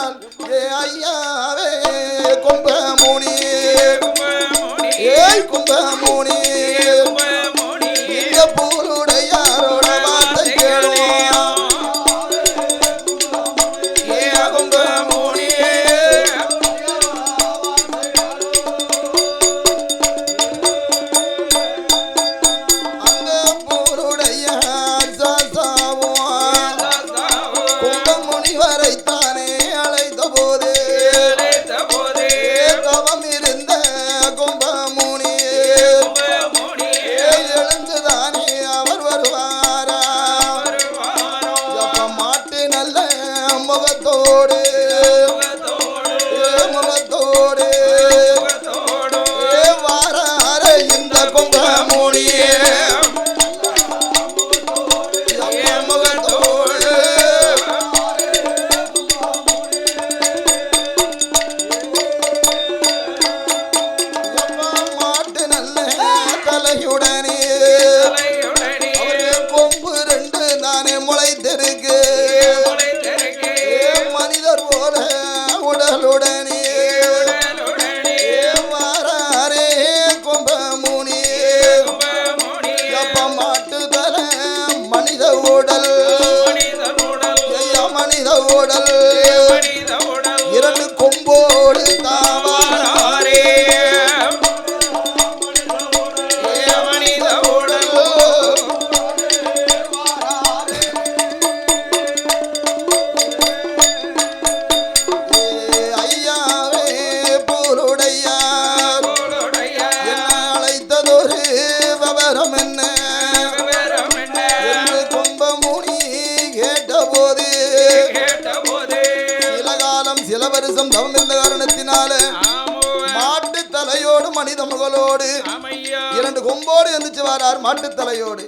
என்றால் ஏ ஐயாவே கும்பமுனி ஏய் கும்பமுனி இந்த பூலுடையாரோட வார்த்தை கேளுவான் ஏ கும்பமுனி அந்த பூலுடையார் சாசாவும் கும்பமுனி வரைத்தானே அழைத்த போது தவம் இருந்த கும்பமுனி எழுந்துதானே அவர் வருவாரா மாட்டு நல்ல முகத்தோடு முகத்தோடு வாரார இந்த கும்பமுனி முகத்தோடு மாட்டு நல்ல தலையுடனே அவருக்கு கொம்பு ரெண்டு தானே முளைத்திருக்கு மனிதர் போல உடலுடனே வாராரே கும்பமுனி எப்ப மாட்டு தலை மனித உடல் ஐயா மனித உடல் இரண்டு கொம்போடு தாவாரே மனித உடல் ஐயாவே பூலுடையார் என்ன அழைத்ததொரு விவரம் என்ன என்று கும்பமுனி கேட்டபோது சில காலம் சில வருஷம் தவம் இருந்த காரணத்தினால மாட்டு தலையோடு மனித முகலோடு இரண்டு கொம்போடு எந்திரிச்சு வாரார் மாட்டு தலையோடு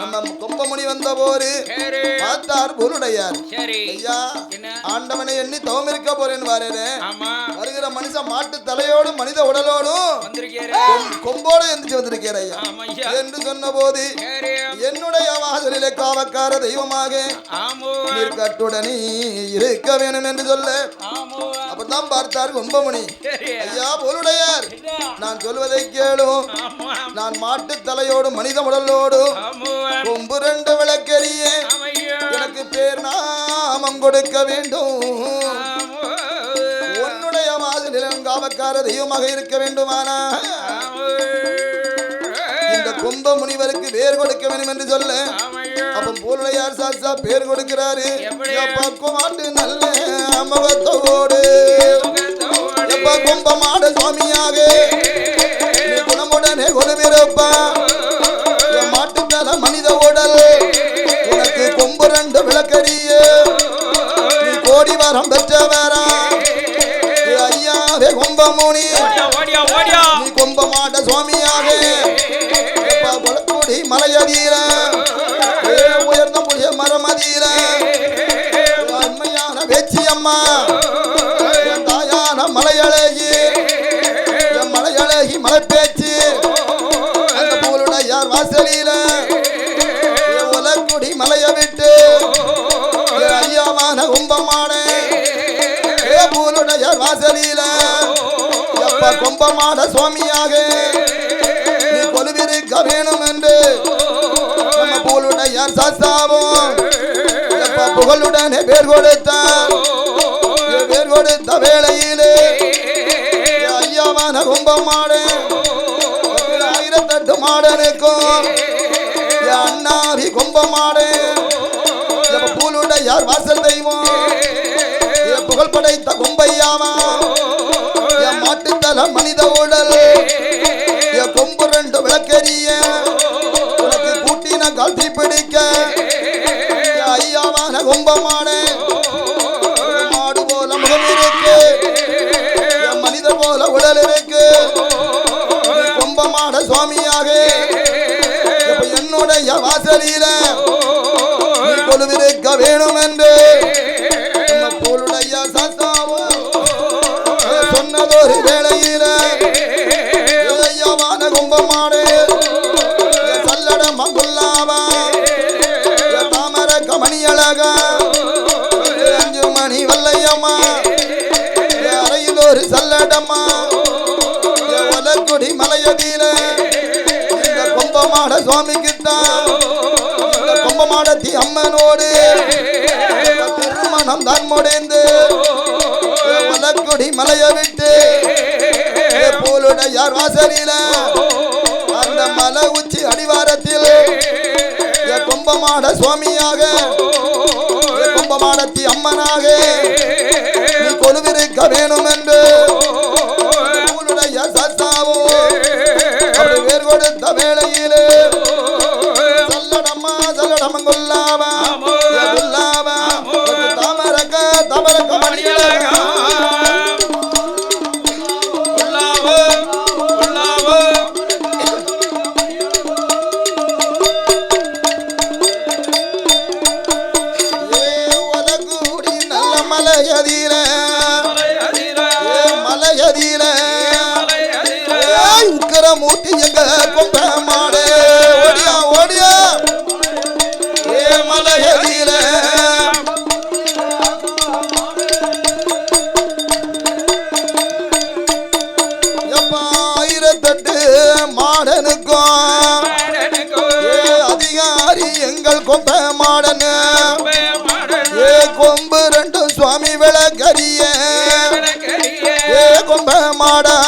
நம்ம கும்பமுனி வந்த போது பார்த்தார் பூலுடையார் ஐயா ஆண்டவனை எண்ணி தவம் இருக்க போறேன்னு வாரே வருகிற மனுஷன் மாட்டு தலையோடு மனித உடலோடும் கொம்போடு எந்திரிச்சு வந்திருக்கிற ஐயா என்று சொன்ன போது என்னுடைய வாசலிலே காவக்கார தெய்வமாக கட்டுடனே இருக்க வேணும் என்று சொல்ல அப்பதான் பார்த்தார் கும்பமுனி ஐயா பூலுடையார் நான் சொல்வதை கேளும் நான் மாட்டு தலையோடு மனித உடலோடு கொம்பு ரெண்டு விளக்கெரிய எனக்கு பேர் நாமம் கொடுக்க வேண்டும் உன்னுடைய வாசலில் காவக்கார தெய்வமாக இருக்க வேண்டுமானா இந்த கும்ப முனிவருக்கு பேர் கொடுக்க வேண்டும் என்று சொல்ல அப்ப பூலுடையார் சாஸ்தா பேர் கொடுக்கிறாரு மாட்டு நல்ல முகத்தோடு எப்ப கும்பமாட சுவாமியாக குணமுடனே கொலுவிருப்பா மாட்டு தல மனித உடல் உனக்கு கொம்பு ரெண்டு விளக்கரிய நீ கோடி வரம் பெற்றவரா ஐயாவே கும்பமுனி நீ கும்பமாட சுவாமியாக கொலக்கூடி மலையதீர உயர்ந்த புளிய மரமதீர அண்மையான வேச்சி அம்மா தாயான மலையழகி மலையழகி மலை பேச்சு அந்த பூலுடையார் வாசலில உலக்குடி மலைய விட்டு ஐயாவான கும்பமாட பூலுடையார் வாசலில எப்ப கும்பமாட சுவாமியாக நீ கொலுவிருக்க வேணும் என்று நம்ம பூலுடையார் சாஸ்தாவும் எப்ப புகழுடனே பேர் கொடுத்த வேளையிலே ஐயாவான கும்பமாட ஆயிரத்தெட்டு மாடனுக்கும் அண்ணாவி கும்பமாட பூலுடையார் வாசல் தெய்வம் புகழ் படைத்த கும்பையாவா மாட்டுத்தல மனித உடல் கொம்பு ரெண்டு விளக்கெரிய உனக்கு கூட்டின கால்த்தி பிடிக்க ஐயாவான கும்பமாட மாடு போல முகம் இருக்கு மனிதர் போல உடல் இருக்கு கும்பமாட சுவாமியாக என்னுடைய வாசலில கொலுவிருக்க வேணும் என்று பூலுடைய சாஸ்தாவும் சொன்னதொரு வேளையில ஐயாவான கும்பமாடு சல்லட மங்குல்லாவா தாமர கமணி அழகா 5 மணி வல்லையம்மா ஒரு சல்லடம்மா ஒலக்குடி மலையடியில இந்த கொம்பமாட சுவாமிக்குத்தான் கொம்பமாடத்தி அம்மனோடு திருமணம் தான் முடிந்து ஒலக்குடி மலையை விட்டு போலுடையார் வாசலில அந்த மலை உச்சி அடிவாரத்தில் கொம்பமாட சுவாமியாக கொம்பமாடத்தி அம்மனாக நீ கொலுவிருக்க வேணும் என்று சத்தாவோ அப்படி வேர் கொடுத்த வேளையிலே சல்லடம்மா சல்லடமங்குல்லாவா குல்லாவா தாமரக்க தாமரக்க மணியழகா மூர்த்தி எங்க கொம்ப மாடு ஓடியா ஓடியா ஏ மலையடியில எப்பா 1008 மாடனுக்கும் ஏ அதிகாரி எங்கள் கொம்ப மாடனு ஏ கொம்பு 2 சுவாமி விளக்கரிய ஏ கொம்ப மாடா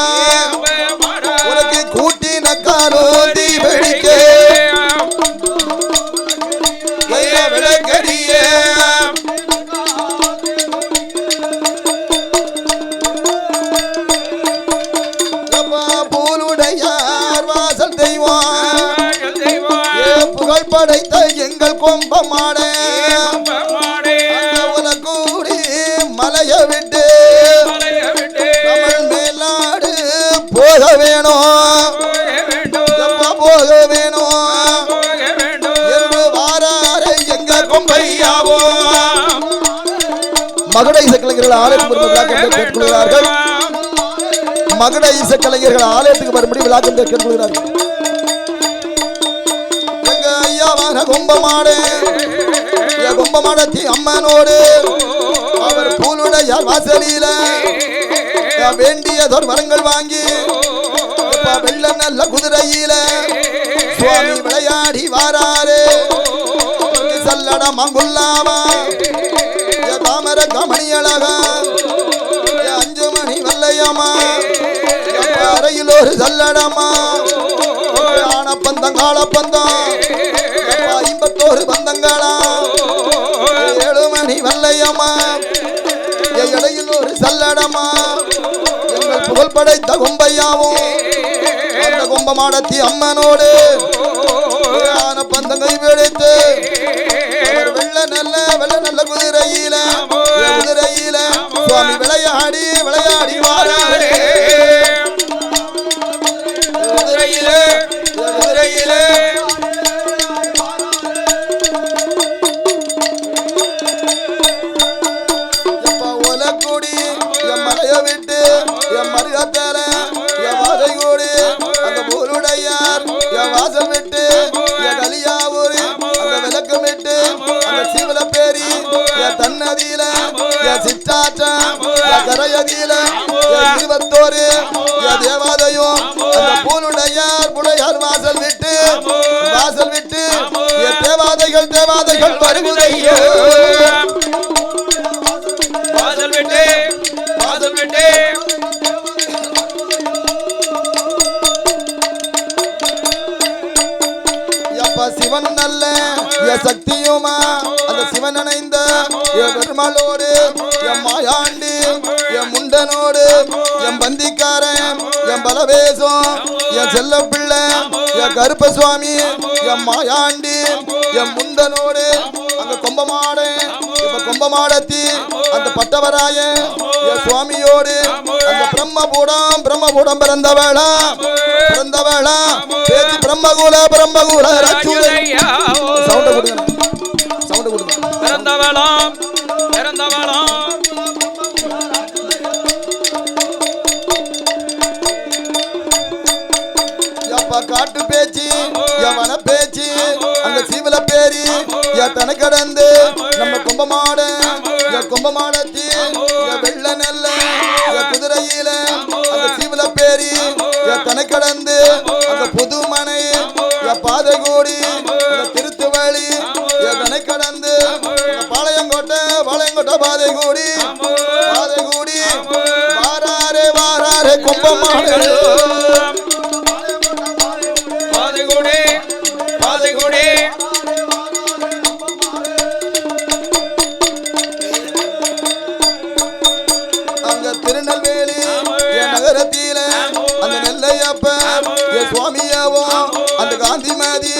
படைத்த எங்கள் கொம்பமாட உலகூடி மலையை விட்டு தமிழ் மேலாடு போக வேணும் போக வேணும் என்று வாராரை எங்க கொம்பையாவோ மகுட இசைக்கலைஞர்கள் ஆலயத்துக்கு கேட்கொள்கிறார்கள். மகுட இசைக்கலைஞர்கள் ஆலயத்துக்கு வரும்படி விழாக்கம் கேட்கொள்கிறார்கள். கும்பமாடு கும்பமாடத்தி அம்மனோடு அவர் பூலுடையார் வாசலில வேண்டியதோர் வரங்கள் வாங்கி வெள்ள நல்ல குதிரையில சுவாமி விளையாடி வாராரு. சல்லடா மங்குல்லாமா தாமர கமணியழகா 5 மணி வல்லையம்மா அறையில் ஒரு சல்லடமா ஆனப்பந்தம் காலப்பந்தம் 51 பந்தங்களா 7 மணி வல்லையம்மா இடையில் ஒரு சல்லடமா எங்கள் புகழ் படைத்த கொம்பையாவும் அந்த கொம்பமாடத்தி அம்மனோடு ஆனப்பந்தங்கை வெடித்து வெள்ள நல்ல குதிரையில சுவாமி விளையாடி வாராரே. குதிரையிலே ஒலக்குடி என் மலையை விட்டு என் மருகத்தர என் வாதை கூடி அந்த ஊருடையார் என் வாசல் விட்டு என் கலியாவூர் அந்த விளக்கம் விட்டு அந்த சீவல பேரி என் தன்னதியில என் சிற்றாற்றம் என் கரையதியில என் 21 என் தேவாதையும் அந்த பூனுடையார் வாசல் விட்டு என் தேவாதைகள் வருகுதையோ வாசல் விட்டு சிவன் நல்ல சக்தியுமா அந்த சிவன் அணைந்த பெருமாளோடு என் மாயாண்டி என் முண்டனோடு என் பந்திக்காரன் என் பலவேசம் என் செல்ல பிள்ளை என் கருப்ப சுவாமி என் மாயாண்டி என் முண்டனோடு அந்த கொம்பமாட இப்ப கொம்பமாடத்தி அந்த பட்டவராய என் சுவாமியோடு அந்த பிரம்மபூடம் பிறந்தவளா பேச்சு பிரம்மகுல சவுண்ட் கொடுங்க பிறந்தவளாம் காட்டு பேச்சு என் வன பேச்சு அந்த சீவல பேரி என் தன கடந்து நம்ம கும்பமாட என் கும்பமாடத்தி என் வெள்ள நெல்ல என் குதிரையில் கொம்பமாடு அங்க திருநெல்வேலி என் நகரத்தில அந்த நெல்லையப்ப என் சுவாமியாவும் அந்த காந்திமதி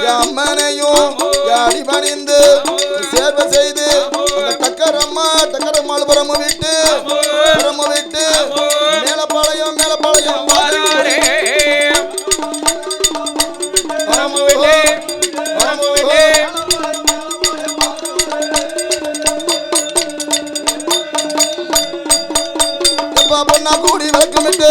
என் அம்மனையும் என் அடிபணிந்து சேவை செய்து அந்த டக்கரம்மாள் புறமு விட்டு மேலப்பாளையம் பொண்ணா கூடி விளக்குமிட்டு